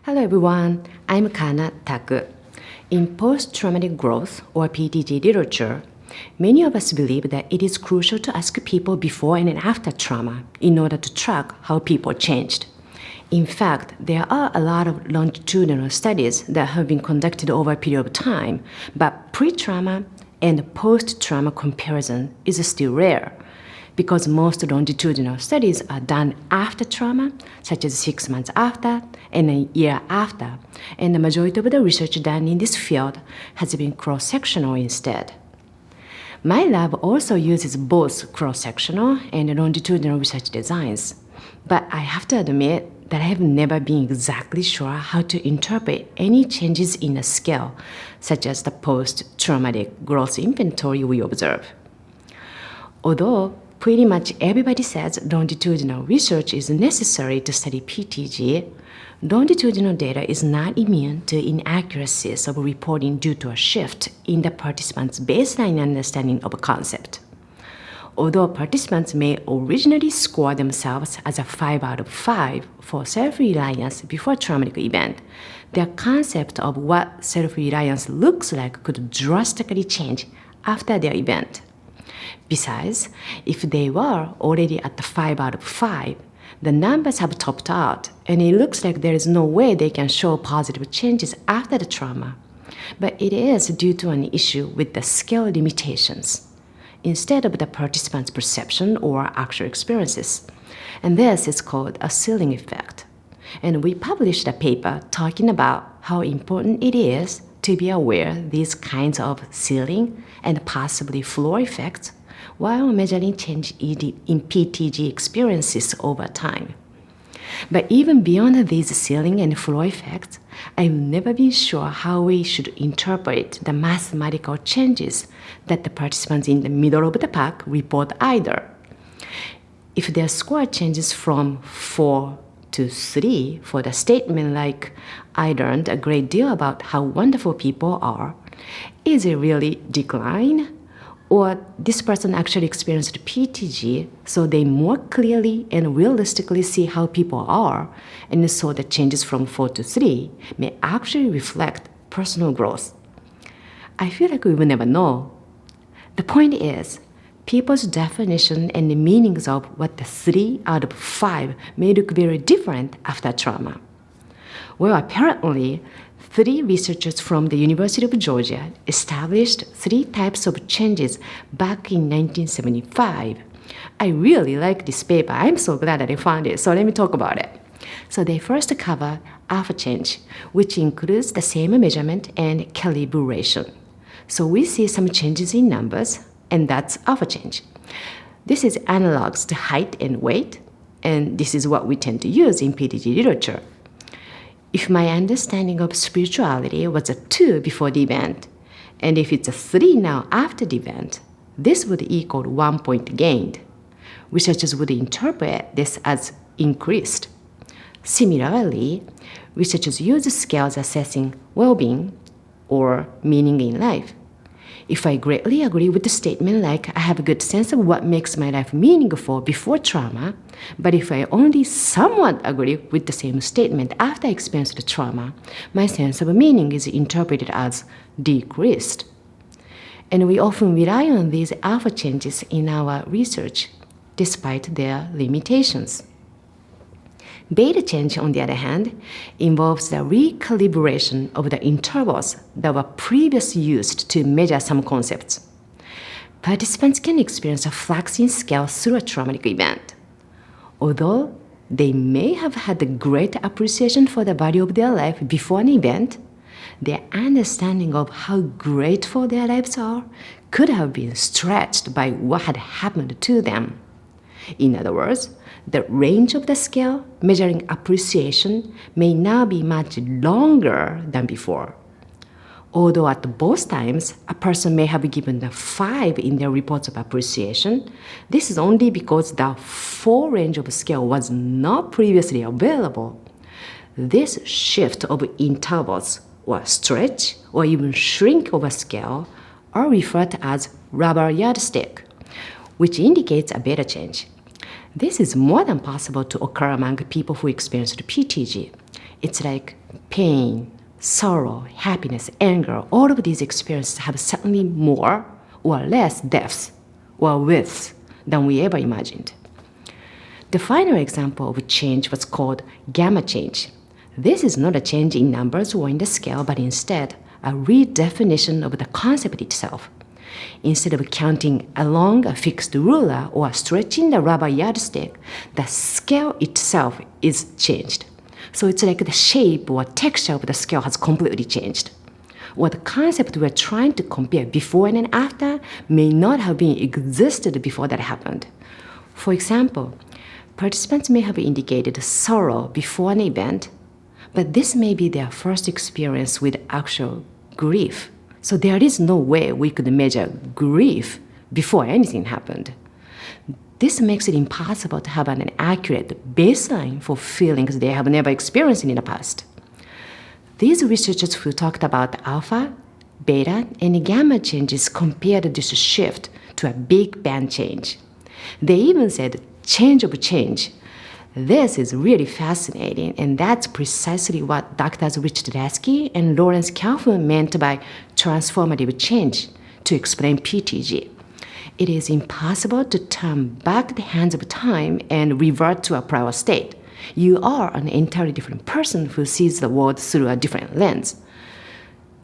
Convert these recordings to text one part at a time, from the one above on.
Hello everyone, I'm Taku. In post-traumatic growth or PTG literature, many of us believe that it is crucial to ask people before and after trauma in order to track how people changed. In fact, there are a lot of longitudinal studies that have been conducted over a period of time, but pre-trauma and post-trauma comparison is still rare, because most longitudinal studies are done after trauma, such as 6 months after and a year after, and the majority of the research done in this field has been cross-sectional instead. My lab also uses both cross-sectional and longitudinal research designs, but I have to admit that I have never been exactly sure how to interpret any changes in a scale, such as the post-traumatic growth inventory we observe. Although pretty much everybody says longitudinal research is necessary to study PTG, longitudinal data is not immune to inaccuracies of reporting due to a shift in the participants' baseline understanding of a concept. Although participants may originally score themselves as a 5 out of 5 for self-reliance before a traumatic event, their concept of what self-reliance looks like could drastically change after their event. Besides, if they were already at the 5 out of 5, the numbers have topped out, and it looks like there is no way they can show positive changes after the trauma. But it is due to an issue with the scale limitations, instead of the participant's perception or actual experiences. And this is called a ceiling effect. And we published a paper talking about how important it is to be aware of these kinds of ceiling and possibly floor effects while measuring change in PTG experiences over time. But even beyond these ceiling and floor effects, I've never been sure how we should interpret the mathematical changes that the participants in the middle of the pack report either. If their score changes from 4 to 3 for the statement like, "I learned a great deal about how wonderful people are," is it really decline? Or this person actually experienced PTG, so they more clearly and realistically see how people are, and so the changes from 4 to 3 may actually reflect personal growth. I feel like we will never know. The point is, people's definition and the meanings of what the 3 out of 5 may look very different after trauma. Well, apparently, 3 researchers from the University of Georgia established 3 types of changes back in 1975. I really like this paper. I'm so glad that I found it, so let me talk about it. So they first cover alpha change, which includes the same measurement and calibration. So we see some changes in numbers, and that's alpha change. This is analogs to height and weight, and this is what we tend to use in PTG literature. If my understanding of spirituality was a 2 before the event, and if it's a 3 now after the event, this would equal 1 point gained. Researchers would interpret this as increased. Similarly, researchers use scales assessing well-being or meaning in life. If I greatly agree with the statement like I have a good sense of what makes my life meaningful before trauma, but if I only somewhat agree with the same statement after I experienced the trauma, my sense of meaning is interpreted as decreased. And we often rely on these alpha changes in our research, despite their limitations. Beta change, on the other hand, involves the recalibration of the intervals that were previously used to measure some concepts. Participants can experience a flux in scale through a traumatic event. Although they may have had a great appreciation for the value of their life before an event, their understanding of how grateful their lives are could have been stretched by what had happened to them. In other words, the range of the scale measuring appreciation may now be much longer than before. Although at both times, a person may have given a 5 in their reports of appreciation, this is only because the 4 range of scale was not previously available. This shift of intervals, or stretch, or even shrink of a scale are referred to as rubber yardstick, which indicates a beta change. This is more than possible to occur among people who experienced PTG. It's like pain, sorrow, happiness, anger, all of these experiences have certainly more or less depth or width than we ever imagined. The final example of change was called gamma change. This is not a change in numbers or in the scale, but instead a redefinition of the concept itself. Instead of counting along a fixed ruler or stretching the rubber yardstick, the scale itself is changed. So it's like the shape or texture of the scale has completely changed. Or the concept we're trying to compare before and after may not have been existed before that happened. For example, participants may have indicated sorrow before an event, but this may be their first experience with actual grief. So there is no way we could measure grief before anything happened. This makes it impossible to have an accurate baseline for feelings they have never experienced in the past. These researchers who talked about alpha, beta, and gamma changes compared this shift to a Big Bang change. They even said change of change. This is really fascinating, and that's precisely what Drs. Richard Lasky and Lawrence Calhoun meant by transformative change to explain PTG. It is impossible to turn back the hands of time and revert to a prior state. You are an entirely different person who sees the world through a different lens.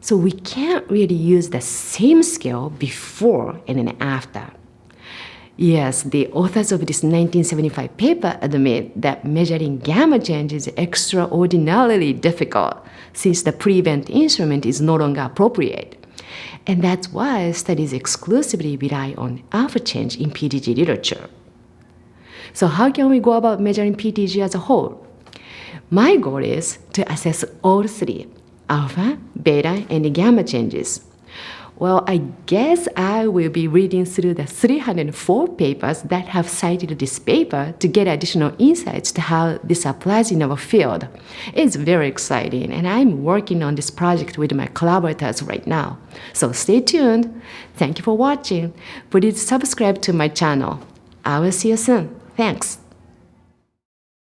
So we can't really use the same scale before and then after. Yes, the authors of this 1975 paper admit that measuring gamma change is extraordinarily difficult since the pre-event instrument is no longer appropriate. And that's why studies exclusively rely on alpha change in PTG literature. So how can we go about measuring PTG as a whole? My goal is to assess all three, alpha, beta, and gamma changes. Well, I guess I will be reading through the 304 papers that have cited this paper to get additional insights to how this applies in our field. It's very exciting, and I'm working on this project with my collaborators right now. So stay tuned. Thank you for watching. Please subscribe to my channel. I will see you soon. Thanks.